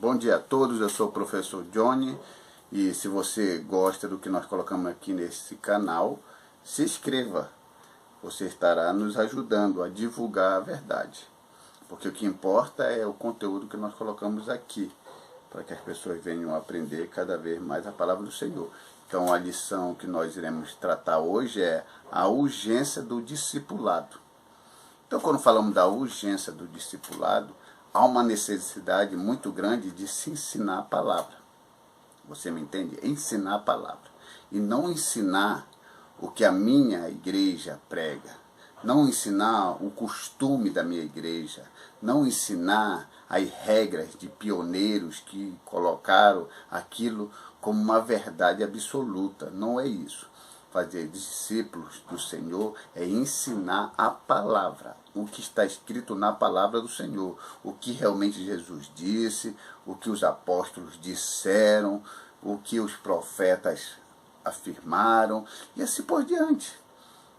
Bom dia a todos, eu sou o professor Johnny e se você gosta do que nós colocamos aqui nesse canal, se inscreva. Você estará nos ajudando a divulgar a verdade. Porque o que importa é o conteúdo que nós colocamos aqui, para que as pessoas venham aprender cada vez mais a palavra do Senhor. Então a lição que nós iremos tratar hoje é a urgência do discipulado. Então quando falamos da urgência do discipulado, há uma necessidade muito grande de se ensinar a palavra. Você me entende? Ensinar a palavra. E não ensinar o que a minha igreja prega. Não ensinar o costume da minha igreja. Não ensinar as regras de pioneiros que colocaram aquilo como uma verdade absoluta. Não é isso. Fazer discípulos do Senhor é ensinar a palavra, o que está escrito na palavra do Senhor, o que realmente Jesus disse, o que os apóstolos disseram, o que os profetas afirmaram, e assim por diante.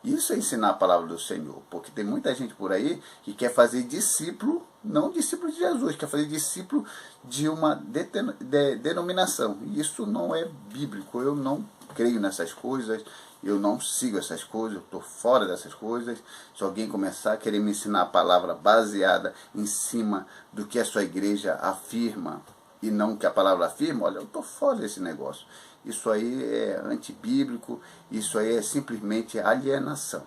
Isso é ensinar a palavra do Senhor, porque tem muita gente por aí que quer fazer discípulo, não discípulo de Jesus, quer fazer discípulo de uma denominação. E isso não é bíblico, eu não creio nessas coisas, eu não sigo essas coisas, eu estou fora dessas coisas. Se alguém começar a querer me ensinar a palavra baseada em cima do que a sua igreja afirma e não o que a palavra afirma, olha, eu estou fora desse negócio. Isso aí é antibíblico, isso aí é simplesmente alienação.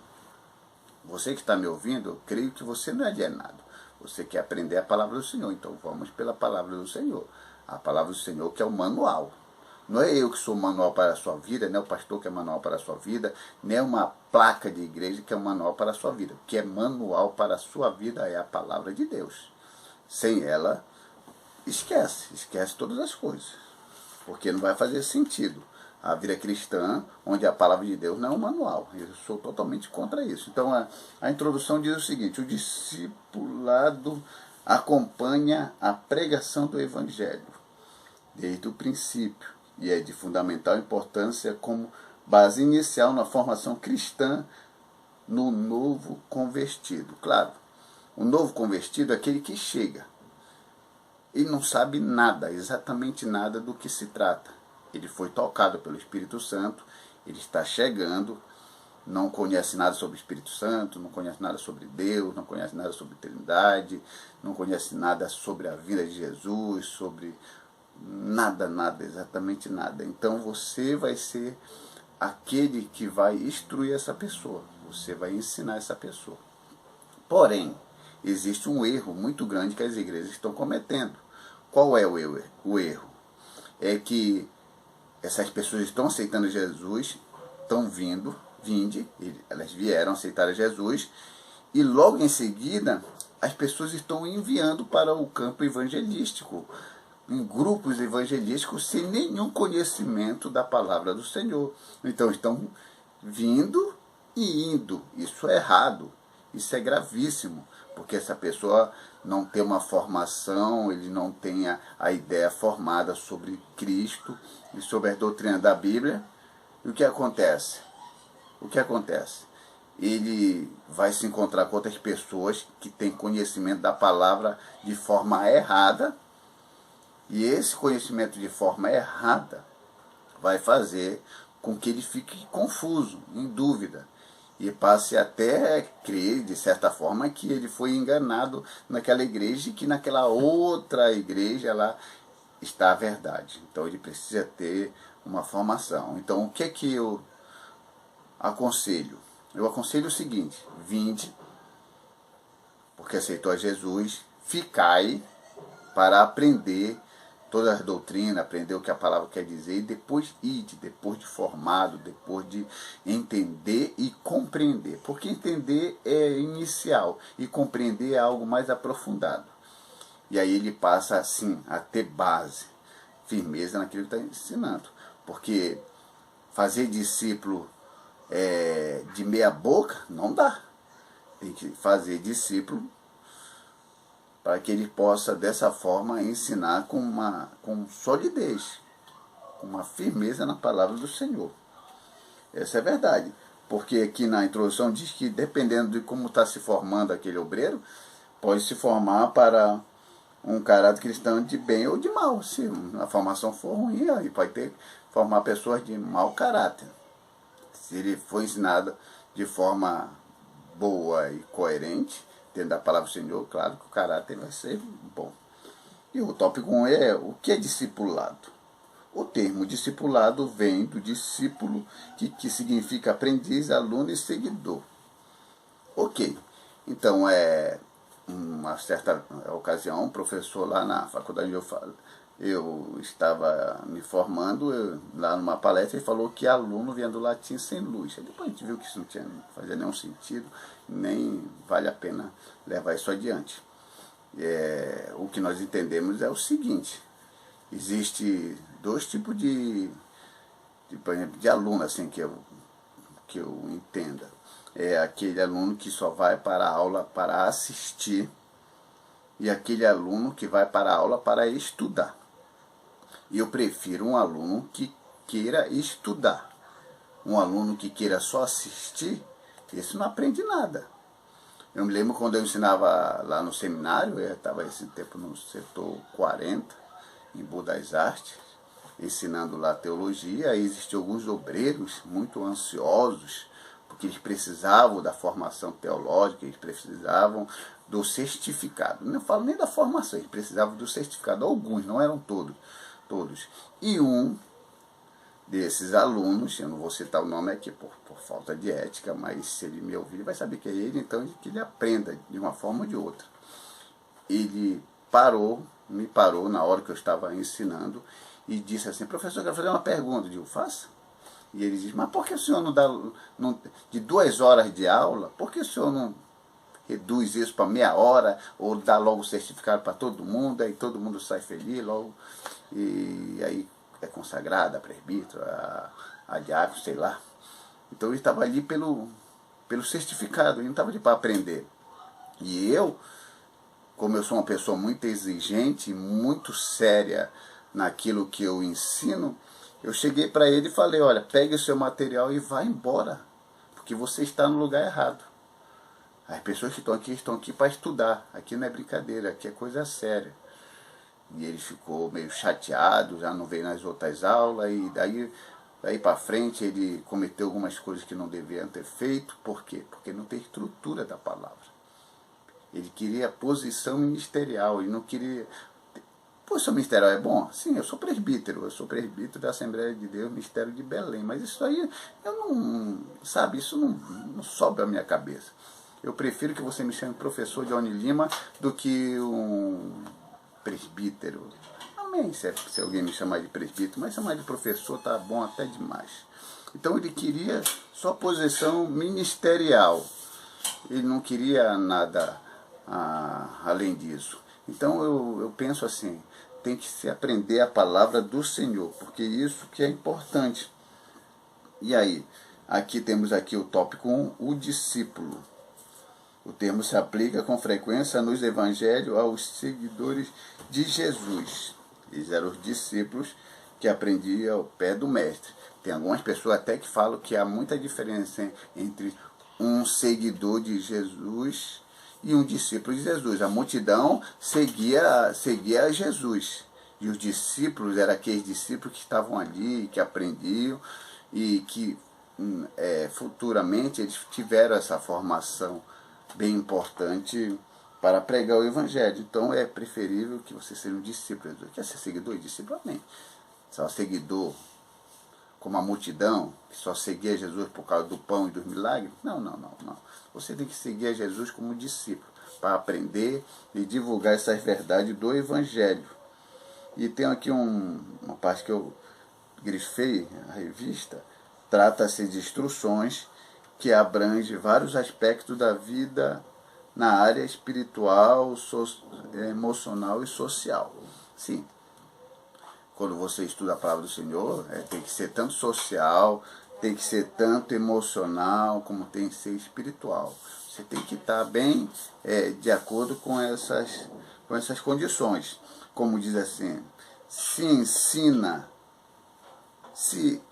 Você que está me ouvindo, eu creio que você não é alienado. Você quer aprender a palavra do Senhor, então vamos pela palavra do Senhor. A palavra do Senhor que é o manual. Não é eu que sou manual para a sua vida, nem é o pastor que é manual para a sua vida, nem é uma placa de igreja que é um manual para a sua vida. O que é manual para a sua vida é a palavra de Deus. Sem ela, esquece todas as coisas. Porque não vai fazer sentido a vida cristã, onde a palavra de Deus não é um manual. Eu sou totalmente contra isso. Então a introdução diz o seguinte: o discipulado acompanha a pregação do Evangelho desde o princípio e é de fundamental importância como base inicial na formação cristã no novo convertido. Claro, o novo convertido é aquele que chega. Ele não sabe nada, exatamente nada do que se trata. Ele foi tocado pelo Espírito Santo, ele está chegando, não conhece nada sobre o Espírito Santo, não conhece nada sobre Deus, não conhece nada sobre Trindade, não conhece nada sobre a vida de Jesus, sobre nada, exatamente nada. Então você vai ser aquele que vai instruir essa pessoa, você vai ensinar essa pessoa. Porém, existe um erro muito grande que as igrejas estão cometendo. Qual é o erro? É que essas pessoas estão aceitando Jesus, estão elas vieram aceitar Jesus, e logo em seguida as pessoas estão enviando para o campo evangelístico, em grupos evangelísticos, sem nenhum conhecimento da palavra do Senhor. Então estão vindo e indo. Isso é errado, isso é gravíssimo, porque essa pessoa não tem uma formação, ele não tem a ideia formada sobre Cristo e sobre a doutrina da Bíblia. E o que acontece? Ele vai se encontrar com outras pessoas que têm conhecimento da palavra de forma errada, e esse conhecimento de forma errada vai fazer com que ele fique confuso, em dúvida, e passe até a crer, de certa forma, que ele foi enganado naquela igreja e que naquela outra igreja lá está a verdade. Então ele precisa ter uma formação. Então o que é que eu aconselho? Eu aconselho o seguinte: vinde, porque aceitou a Jesus, ficai para aprender todas as doutrinas, aprender o que a palavra quer dizer, e depois ide, depois de formado, depois de entender e compreender. Porque entender é inicial e compreender é algo mais aprofundado. E aí ele passa assim a ter base, firmeza naquilo que está ensinando. Porque fazer discípulo de meia boca não dá. Tem que fazer discípulo para que ele possa, dessa forma, ensinar com solidez, com uma firmeza na palavra do Senhor. Essa é a verdade. Porque aqui na introdução diz que, dependendo de como está se formando aquele obreiro, pode se formar para um caráter cristão de bem ou de mal. Se a formação for ruim, aí pode formar pessoas de mau caráter. Se ele for ensinado de forma boa e coerente, dentro da palavra do Senhor, claro que o caráter vai ser bom. E o tópico 1 é o que é discipulado. O termo discipulado vem do discípulo, que significa aprendiz, aluno e seguidor. Ok, então uma certa ocasião, um professor lá na faculdade eu estava me formando, lá numa palestra, ele falou que aluno vinha do latim sem luz. Aí depois a gente viu que isso não fazia nenhum sentido, nem vale a pena levar isso adiante. O que nós entendemos é o seguinte: existe dois tipos por exemplo, de aluno, assim, que eu entenda. É aquele aluno que só vai para a aula para assistir, e aquele aluno que vai para a aula para estudar. E eu prefiro um aluno que queira estudar. Um aluno que queira só assistir, esse não aprende nada. Eu me lembro quando eu ensinava lá no seminário, eu estava esse tempo no setor 40, em Boa das Artes, ensinando lá teologia. Aí existiam alguns obreiros muito ansiosos, porque eles precisavam da formação teológica, eles precisavam do certificado. Não falo nem da formação, eles precisavam do certificado. Alguns, não eram todos. E um desses alunos, eu não vou citar o nome aqui por falta de ética, mas se ele me ouvir, ele vai saber que é ele, então que ele aprenda de uma forma ou de outra. Ele me parou na hora que eu estava ensinando e disse assim: professor, eu quero fazer uma pergunta. Eu digo: faça. E ele diz: mas por que o senhor não dá, de 2 horas de aula, por que o senhor não reduz isso para meia hora, ou dá logo o certificado para todo mundo, aí todo mundo sai feliz logo, e aí é consagrado a presbítero, a diácono, sei lá. Então ele estava ali pelo certificado, ele não estava ali para aprender. E eu, como eu sou uma pessoa muito exigente, muito séria naquilo que eu ensino, eu cheguei para ele e falei: olha, pegue o seu material e vá embora, porque você está no lugar errado. As pessoas que estão aqui para estudar. Aqui não é brincadeira, aqui é coisa séria. E ele ficou meio chateado, já não veio nas outras aulas, e daí para frente ele cometeu algumas coisas que não deviam ter feito. Por quê? Porque não tem estrutura da palavra. Ele queria posição ministerial, ele não queria... Posição ministerial é bom? Sim, eu sou presbítero da Assembleia de Deus, Ministério de Belém, mas isso aí, eu não, sabe, isso não sobe a minha cabeça. Eu prefiro que você me chame professor Johnny Lima do que um presbítero. Amém, se alguém me chamar de presbítero, mas chamar de professor tá bom até demais. Então ele queria só posição ministerial, ele não queria nada além disso. Então eu penso assim: tem que se aprender a palavra do Senhor, porque isso que é importante. E aí, temos o tópico 1, o discípulo. O termo se aplica com frequência nos evangelhos aos seguidores de Jesus. Eles eram os discípulos que aprendiam ao pé do mestre. Tem algumas pessoas até que falam que há muita diferença entre um seguidor de Jesus e um discípulo de Jesus. A multidão seguia Jesus. E os discípulos eram aqueles discípulos que estavam ali, que aprendiam e que futuramente eles tiveram essa formação bem importante para pregar o evangelho. Então é preferível que você seja um discípulo. Quer ser seguidor e discípulo? Amém. Só seguidor como a multidão, que só seguia Jesus por causa do pão e dos milagres? Não. Você tem que seguir a Jesus como discípulo, para aprender e divulgar essas verdades do evangelho. E tem aqui uma parte que eu grifei, a revista, trata-se de instruções que abrange vários aspectos da vida na área espiritual, emocional e social. Sim, quando você estuda a palavra do Senhor, tem que ser tanto social, tem que ser tanto emocional, como tem que ser espiritual. Você tem que estar bem de acordo com essas condições. Como diz assim: se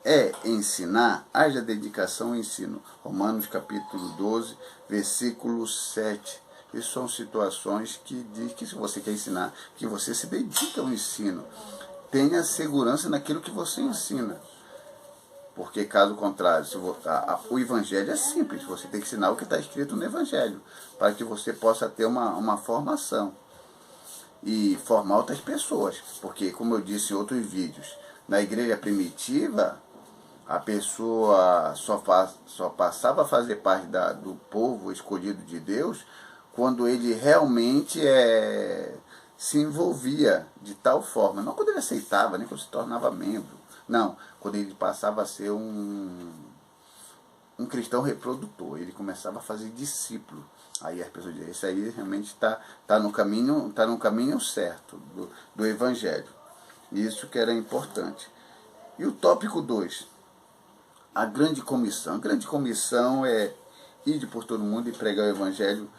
é ensinar, haja dedicação ao ensino. Romanos capítulo 12, versículo 7. Isso são situações que diz que se você quer ensinar, que você se dedica ao ensino. Tenha segurança naquilo que você ensina. Porque caso contrário, o Evangelho é simples, você tem que ensinar o que está escrito no Evangelho, para que você possa ter uma formação e formar outras pessoas. Porque, como eu disse em outros vídeos, na igreja primitiva, a pessoa só passava a fazer parte do povo escolhido de Deus quando ele realmente se envolvia de tal forma, não quando ele aceitava, nem quando se tornava membro, não, quando ele passava a ser um cristão reprodutor, ele começava a fazer discípulo. Aí as pessoas dizem, isso aí realmente tá no caminho certo do Evangelho. Isso que era importante. E o tópico 2, a grande comissão. A grande comissão é ir por todo mundo e pregar o Evangelho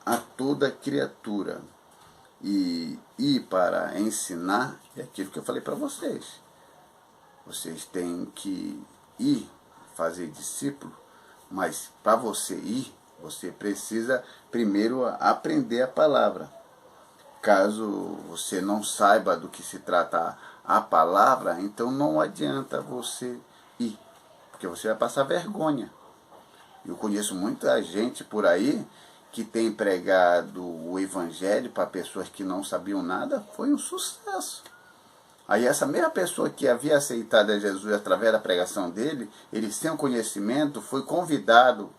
a toda criatura. E ir para ensinar é aquilo que eu falei para vocês. Vocês têm que ir fazer discípulo, mas para você ir, você precisa primeiro aprender a palavra. Caso você não saiba do que se trata a palavra, então não adianta você ir, porque você vai passar vergonha. Eu conheço muita gente por aí que tem pregado o Evangelho para pessoas que não sabiam nada, foi um sucesso. Aí essa mesma pessoa que havia aceitado a Jesus através da pregação dele, ele sem o conhecimento, foi convidado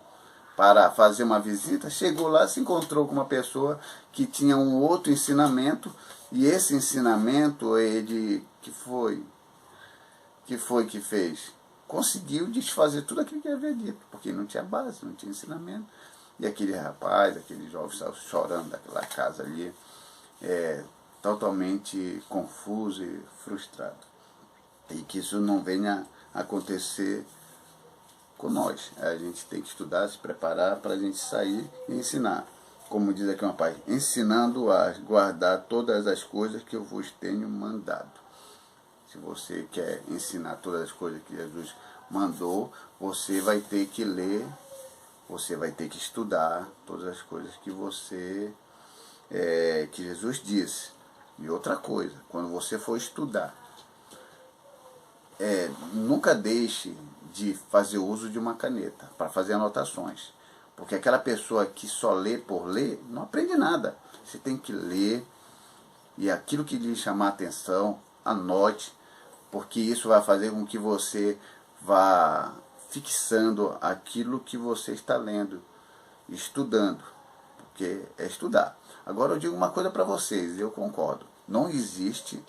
para fazer uma visita, chegou lá, se encontrou com uma pessoa que tinha um outro ensinamento, e esse ensinamento, ele, que fez? Conseguiu desfazer tudo aquilo que ele havia dito, porque não tinha base, não tinha ensinamento. E aquele rapaz, aquele jovem estava chorando daquela casa ali, totalmente confuso e frustrado. E que isso não venha a acontecer com nós. A gente tem que estudar, se preparar para a gente sair e ensinar. Como diz aqui uma pai, ensinando a guardar todas as coisas que eu vos tenho mandado. Se você quer ensinar todas as coisas que Jesus mandou, você vai ter que ler, você vai ter que estudar todas as coisas que que Jesus disse. E outra coisa, quando você for estudar, nunca deixe de fazer uso de uma caneta para fazer anotações. Porque aquela pessoa que só lê por ler, não aprende nada. Você tem que ler, e aquilo que lhe chamar a atenção, anote, porque isso vai fazer com que você vá fixando aquilo que você está lendo, estudando, porque é estudar. Agora eu digo uma coisa para vocês, eu concordo, não existe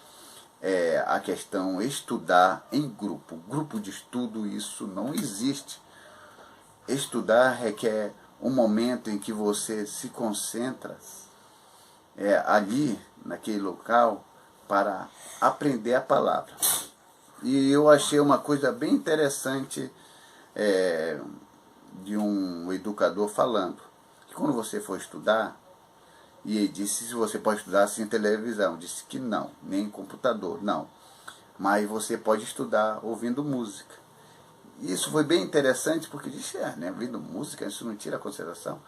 a questão estudar em grupo de estudo, isso não existe. Estudar requer um momento em que você se concentra ali, naquele local, para aprender a palavra. E eu achei uma coisa bem interessante de um educador falando, que quando você for estudar, e ele disse se você pode estudar sem televisão, disse que não, nem computador, não. Mas você pode estudar ouvindo música. Isso foi bem interessante porque disse, ouvindo música, isso não tira a consideração.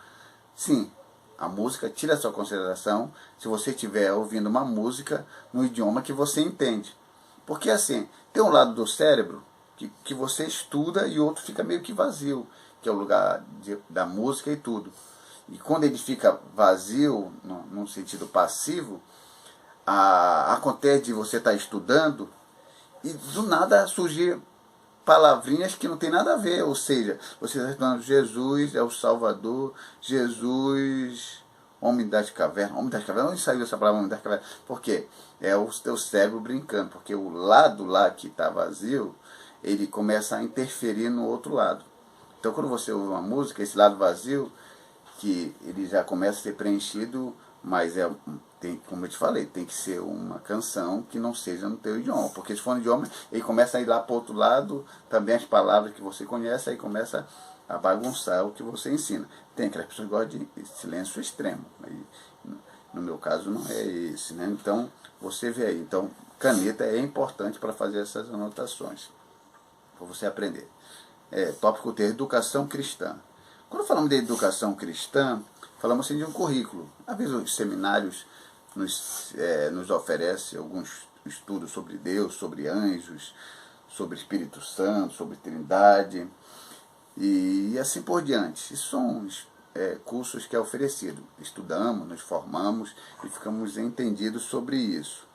Sim, a música tira a sua consideração se você estiver ouvindo uma música no idioma que você entende. Porque assim, tem um lado do cérebro que você estuda e outro fica meio que vazio, que é o lugar da música e tudo. E quando ele fica vazio, num sentido passivo, acontece de você estar estudando e do nada surgir palavrinhas que não tem nada a ver, ou seja, você está estudando Jesus é o Salvador, Jesus, homem das cavernas, onde saiu essa palavra homem das cavernas? Porque é o teu cérebro brincando, porque o lado lá que está vazio, ele começa a interferir no outro lado. Então quando você ouve uma música, esse lado vazio, que ele já começa a ser preenchido, mas como eu te falei, tem que ser uma canção que não seja no teu idioma, porque se for no idioma, ele começa a ir lá para o outro lado, também as palavras que você conhece, aí começa a bagunçar o que você ensina. Tem aquelas pessoas que gostam de silêncio extremo, aí, no meu caso não é esse, né? Então, você vê aí, então, caneta é importante para fazer essas anotações, para você aprender. Tópico 3, educação cristã. Quando falamos de educação cristã, falamos assim de um currículo. Às vezes os seminários nos oferecem alguns estudos sobre Deus, sobre anjos, sobre Espírito Santo, sobre Trindade e assim por diante. Isso são cursos que é oferecido. Estudamos, nos formamos e ficamos entendidos sobre isso.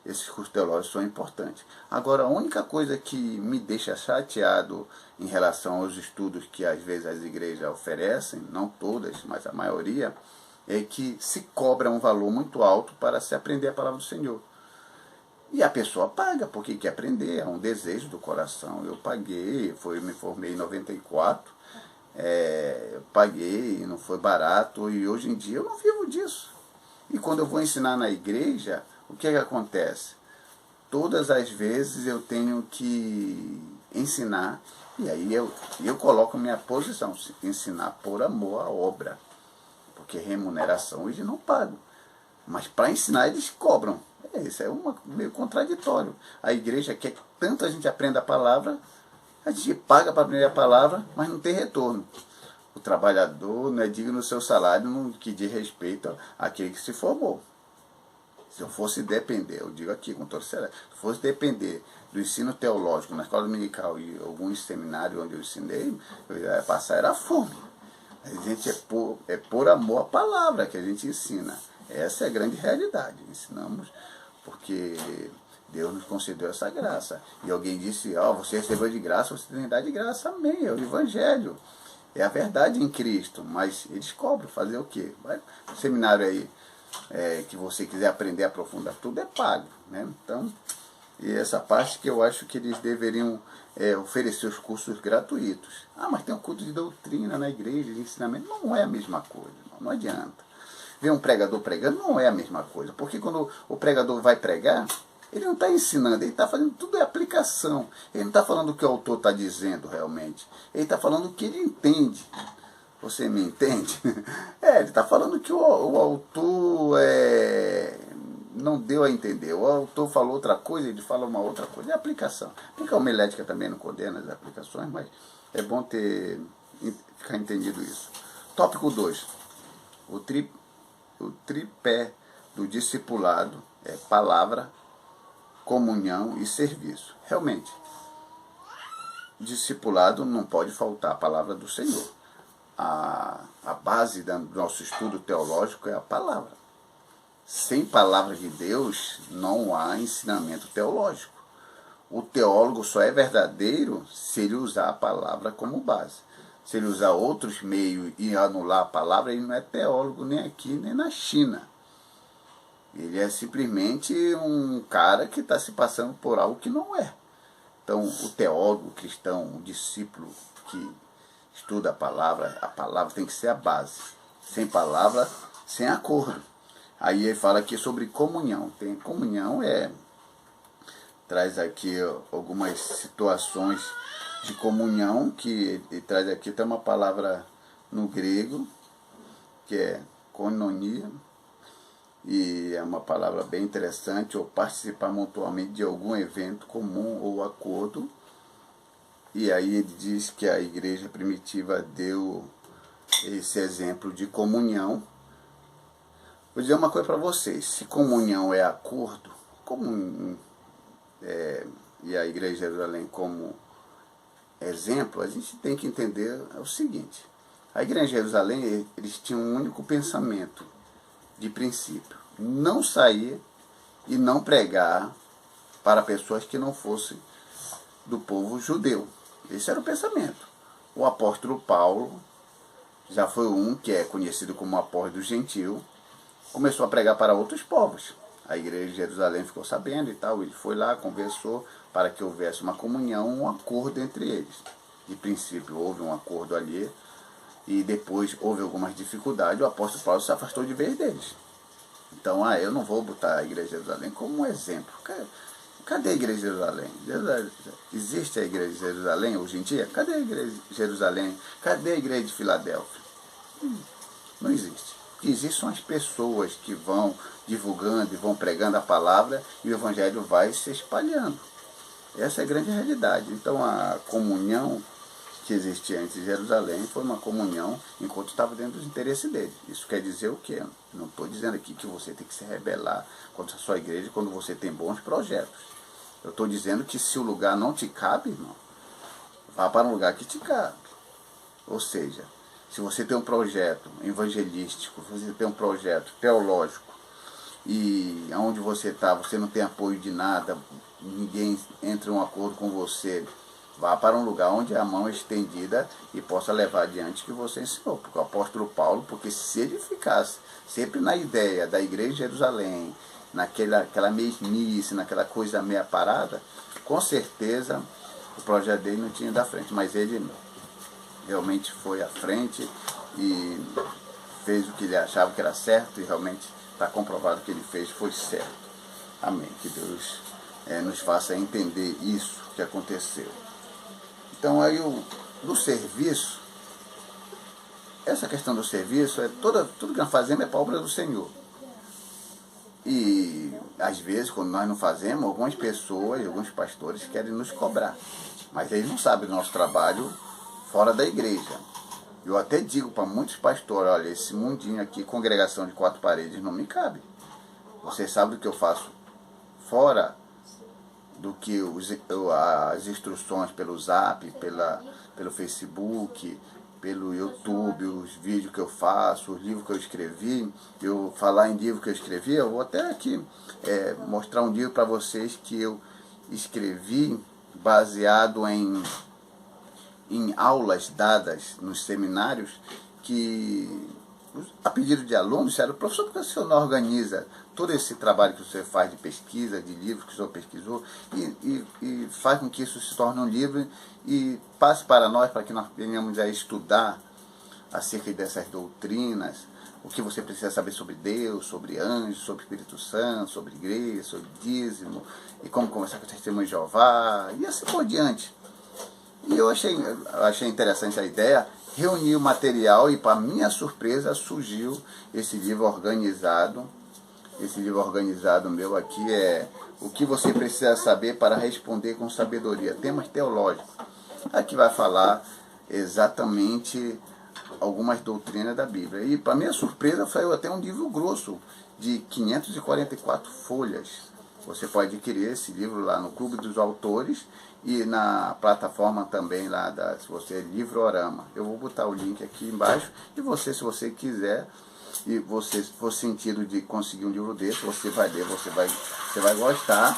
Esses cursos teológicos são importantes. Agora, a única coisa que me deixa chateado em relação aos estudos que às vezes as igrejas oferecem, não todas, mas a maioria, é que se cobra um valor muito alto para se aprender a palavra do Senhor. E a pessoa paga, porque quer aprender, é um desejo do coração. Eu paguei, me formei em 94, eu paguei, não foi barato, e hoje em dia eu não vivo disso. E quando eu vou ensinar na igreja, o que acontece? Todas as vezes eu tenho que ensinar, e aí eu coloco minha posição, ensinar por amor à obra, porque remuneração hoje não pago, mas para ensinar eles cobram. Isso é meio contraditório. A igreja quer que tanto a gente aprenda a palavra, a gente paga para aprender a palavra, mas não tem retorno. O trabalhador não é digno do seu salário no que diz respeito àquele que se formou. Se eu fosse depender, eu digo aqui com todo sério, se fosse depender do ensino teológico na escola dominical e alguns seminários onde eu ensinei, eu ia passar era fome. A gente é por amor à palavra que a gente ensina. Essa é a grande realidade. Ensinamos porque Deus nos concedeu essa graça. E alguém disse, você recebeu de graça, você tem que dar de graça. Amém, é o Evangelho. É a verdade em Cristo. Mas eles cobram, fazer o quê? Vai no seminário aí, que você quiser aprender a aprofundar tudo, é pago. Né? Então, e essa parte que eu acho que eles deveriam oferecer os cursos gratuitos. Mas tem um curso de doutrina na igreja, de ensinamento. Não é a mesma coisa, não adianta. Ver um pregador pregando não é a mesma coisa, porque quando o pregador vai pregar, ele não está ensinando, ele está fazendo tudo aplicação. Ele não está falando o que o autor está dizendo realmente, ele está falando o que ele entende. Você me entende? Ele está falando que o autor não deu a entender. O autor falou outra coisa, ele fala uma outra coisa. É aplicação. Porque a homilética também não condena as aplicações, mas é bom ficar entendido isso. Tópico 2. O tripé do discipulado é palavra, comunhão e serviço. Realmente, discipulado não pode faltar a palavra do Senhor. A base do nosso estudo teológico é a palavra. Sem palavra de Deus, não há ensinamento teológico. O teólogo só é verdadeiro se ele usar a palavra como base. Se ele usar outros meios e anular a palavra, ele não é teólogo nem aqui, nem na China. Ele é simplesmente um cara que está se passando por algo que não é. Então, o teólogo cristão, o discípulo que estuda a palavra tem que ser a base. Sem palavra, sem acordo. Aí ele fala aqui sobre comunhão. Comunhão traz aqui algumas situações de comunhão, que ele traz aqui, tem uma palavra no grego, que é koinonia, e é uma palavra bem interessante, ou participar mutuamente de algum evento comum ou acordo. E aí ele diz que a igreja primitiva deu esse exemplo de comunhão. Vou dizer uma coisa para vocês, se comunhão é acordo, e a igreja de Jerusalém como exemplo, a gente tem que entender o seguinte: a igreja de Jerusalém, eles tinham um único pensamento de princípio: não sair e não pregar para pessoas que não fossem do povo judeu. Esse era o pensamento. O apóstolo Paulo já foi um que é conhecido como apóstolo do gentil, começou a pregar para outros povos. A igreja de Jerusalém ficou sabendo e tal, ele foi lá, conversou para que houvesse uma comunhão, um acordo entre eles. De princípio houve um acordo ali, e depois houve algumas dificuldades, o apóstolo Paulo se afastou de vez deles. Então, eu não vou botar a igreja de Jerusalém como um exemplo. Cadê a igreja de Jerusalém? Existe a igreja de Jerusalém hoje em dia? Cadê a igreja de Jerusalém? Cadê a igreja de Filadélfia? Não existe. O que existe são as pessoas que vão divulgando e vão pregando a palavra, e o evangelho vai se espalhando. Essa é a grande realidade. Então, a comunhão que existia antes de Jerusalém foi uma comunhão enquanto estava dentro dos interesses dele. Isso quer dizer o quê? Não estou dizendo aqui que você tem que se rebelar contra a sua igreja quando você tem bons projetos. Eu estou dizendo que se o lugar não te cabe, irmão, vá para um lugar que te cabe. Ou seja, se você tem um projeto evangelístico, se você tem um projeto teológico, e onde você está, você não tem apoio de nada, ninguém entra em um acordo com você, vá para um lugar onde a mão é estendida e possa levar adiante o que você ensinou. Porque o apóstolo Paulo, porque se ele ficasse sempre na ideia da igreja de Jerusalém, naquela mesmice, naquela coisa meia parada, com certeza o projeto dele não tinha ido à frente. Mas ele realmente foi à frente e fez o que ele achava que era certo, e realmente está comprovado que ele fez foi certo. Amém. Que Deus nos faça entender isso que aconteceu. Então aí do serviço, essa questão do serviço, tudo que nós fazemos é para a obra do Senhor. E às vezes, quando nós não fazemos, algumas pessoas, alguns pastores querem nos cobrar. Mas eles não sabem do nosso trabalho fora da igreja. Eu até digo para muitos pastores, olha, esse mundinho aqui, congregação de 4 paredes, não me cabe. Você sabe do que eu faço fora do que as instruções pelo Zap, pelo Facebook, pelo YouTube, os vídeos que eu faço, os livros que eu escrevi. Eu falar em livro que eu escrevi, eu vou até aqui mostrar um livro para vocês que eu escrevi baseado em aulas dadas nos seminários, que a pedido de alunos disseram: professor, por que o senhor não organiza todo esse trabalho que você faz de pesquisa, de livros que o senhor pesquisou, e faz com que isso se torne um livro e passe para nós, para que nós venhamos a estudar acerca dessas doutrinas, o que você precisa saber sobre Deus, sobre anjos, sobre Espírito Santo, sobre igreja, sobre dízimo, e como conversar com o testemunho de Jeová, e assim por diante. E eu achei interessante a ideia, reuni o material e, para minha surpresa, surgiu esse livro organizado. Esse livro organizado meu aqui é O que você precisa saber para responder com sabedoria, temas teológicos. Aqui vai falar exatamente algumas doutrinas da Bíblia. E, para minha surpresa, saiu até um livro grosso, de 544 folhas. Você pode adquirir esse livro lá no Clube dos Autores e na plataforma também lá se você é Livrorama. Eu vou botar o link aqui embaixo, e você, se você quiser, e você for sentido de conseguir um livro desse, você vai ler, você vai gostar,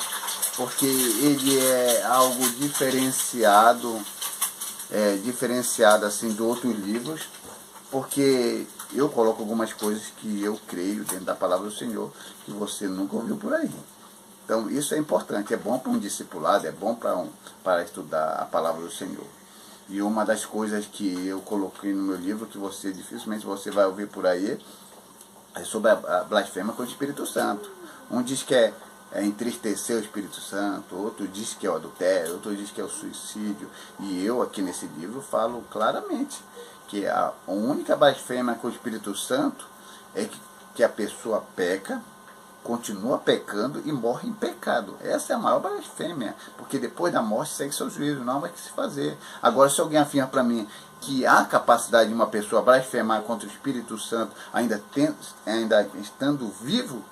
porque ele é algo diferenciado, diferenciado assim de outros livros, porque eu coloco algumas coisas que eu creio dentro da palavra do Senhor, que você nunca ouviu por aí. Então isso é importante, é bom para um discipulado, é bom para estudar a palavra do Senhor. E uma das coisas que eu coloquei no meu livro, que dificilmente você vai ouvir por aí, é sobre a blasfêmia contra o Espírito Santo. Um diz que é entristecer o Espírito Santo, outro diz que é o adultério, outro diz que é o suicídio. E eu aqui nesse livro falo claramente que a única blasfêmia com o Espírito Santo é que a pessoa peca, continua pecando e morre em pecado. Essa é a maior blasfêmia, porque depois da morte segue seu juízo, não há mais o que se fazer. Agora, se alguém afirma para mim que há capacidade de uma pessoa blasfemar contra o Espírito Santo ainda estando vivo,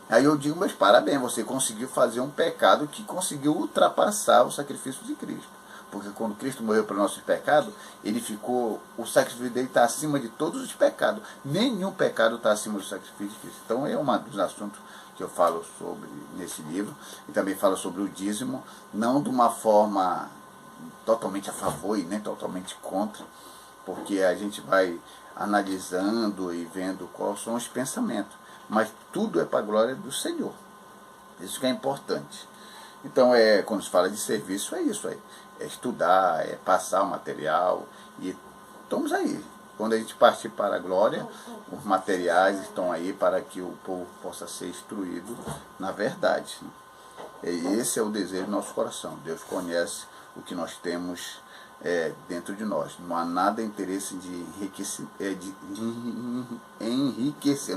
aí eu digo: mas parabéns, você conseguiu fazer um pecado que conseguiu ultrapassar o sacrifício de Cristo. Porque quando Cristo morreu para nossos pecados, o sacrifício dele está acima de todos os pecados. Nenhum pecado está acima do sacrifício de Cristo. Então é um dos assuntos que eu falo sobre nesse livro. E também falo sobre o dízimo, não de uma forma totalmente a favor e nem totalmente contra, porque a gente vai analisando e vendo quais são os pensamentos. Mas tudo é para a glória do Senhor. Isso que é importante. Então, quando se fala de serviço, é isso aí. É estudar, é passar o material, e estamos aí. Quando a gente partir para a glória, os materiais estão aí para que o povo possa ser instruído na verdade. E esse é o desejo do nosso coração. Deus conhece o que nós temos dentro de nós. Não há nada interesse de enriquecer.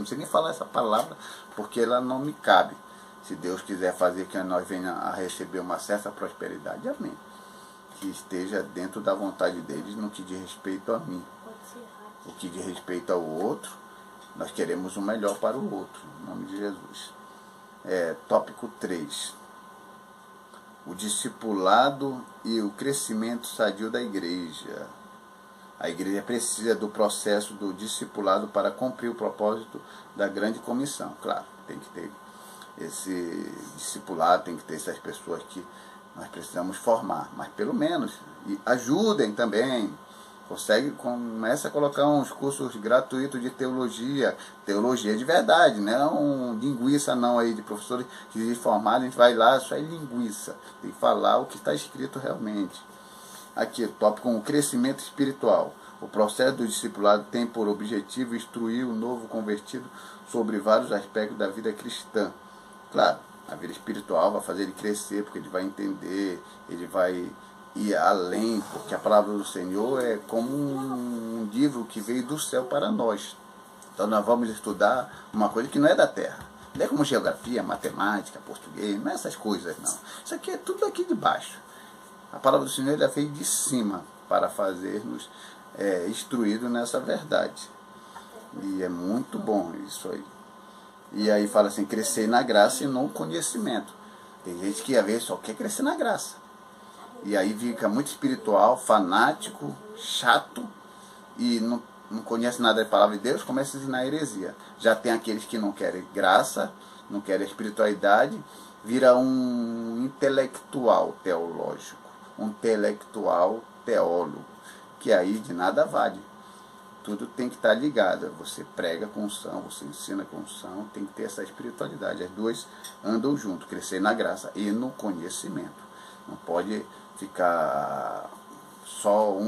Não sei nem falar essa palavra, porque ela não me cabe. Se Deus quiser fazer que nós venhamos a receber uma certa prosperidade, amém. que esteja dentro da vontade deles no que diz respeito a mim. O que diz respeito ao outro, nós queremos o melhor para o outro, em nome de Jesus. Tópico 3. O discipulado e o crescimento sadio da igreja. A igreja precisa do processo do discipulado para cumprir o propósito da grande comissão. Claro, tem que ter esse discipulado, tem que ter essas pessoas que nós precisamos formar, mas pelo menos ajudem também. Começa a colocar uns cursos gratuitos de teologia de verdade, não linguiça não aí de professores que formaram, a gente vai lá, só é linguiça, tem que falar o que está escrito realmente. Aqui, tópico 1, crescimento espiritual. O processo do discipulado tem por objetivo instruir o novo convertido sobre vários aspectos da vida cristã. Claro, a vida espiritual vai fazer ele crescer, porque ele vai entender, ele vai ir além, porque a palavra do Senhor é como um livro que veio do céu para nós. Então nós vamos estudar uma coisa que não é da terra. Não é como geografia, matemática, português, não é essas coisas não. Isso aqui é tudo aqui de baixo. A palavra do Senhor ela veio de cima para fazer-nos instruídos nessa verdade. E é muito bom isso aí. E aí fala assim, crescer na graça e no conhecimento. Tem gente que às vezes só quer crescer na graça. E aí fica muito espiritual, fanático, chato, e não conhece nada da palavra de Deus, começa a ensinar heresia. Já tem aqueles que não querem graça, não querem espiritualidade, vira um intelectual teológico, um intelectual teólogo, que aí de nada vale. Tudo tem que estar ligado. Você prega com unção, você ensina com unção, tem que ter essa espiritualidade. As duas andam junto, crescer na graça e no conhecimento. Não pode ficar só um